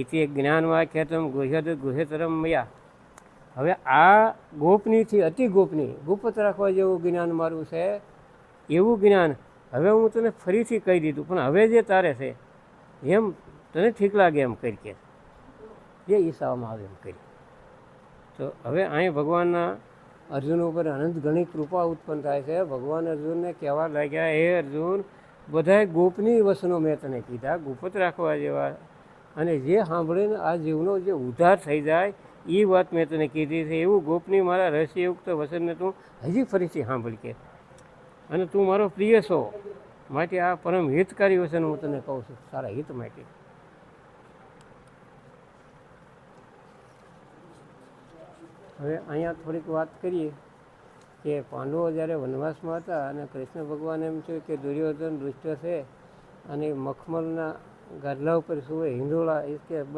ઇતિ જ્ઞાનવાક્યતમ ગુહ્યદ ગુહ્યતરમ મયા. હવે આ ગોપનીયથી અતિ ગોપનીય ગુપ્ત રાખવા જેવું જ્ઞાન મારું છે, એવું જ્ઞાન હવે હું તને ફરીથી કહી દીધું, પણ હવે જે તારે છે એમ તને ઠીક લાગે એમ કરી કે જે ઈચ્છામાં આવે એમ કરી. તો હવે અહીં ભગવાનના અર્જુન ઉપર અનંત ઘણી કૃપા ઉત્પન્ન થાય છે. ભગવાન અર્જુનને કહેવા લાગ્યા, હે અર્જુન, બધાય ગોપનીય વચનો મેં તને કીધા, ગુપ્ત રાખવા જેવા, અને જે સાંભળીને આ જીવનો જે ઉદ્ધાર થઈ જાય એ વાત મેં તને કીધી છે. એવું ગોપનીય મારા રહસ્યયુક્ત વચનને તું હજી ફરીથી સાંભળી કે, અને તું મારો પ્રિય છો, માટે આ પરમ હિતકારી વચન હું તને કહું છું, તારા હિત માટે. હવે અહીંયા થોડીક વાત કરીએ કે પાંડવો જ્યારે વનવાસમાં હતા અને કૃષ્ણ ભગવાન એમ છે કે દુર્યોધન દુષ્ટ છે અને મખમલના ગાદલા ઉપર શું હિંડોળા, એ કે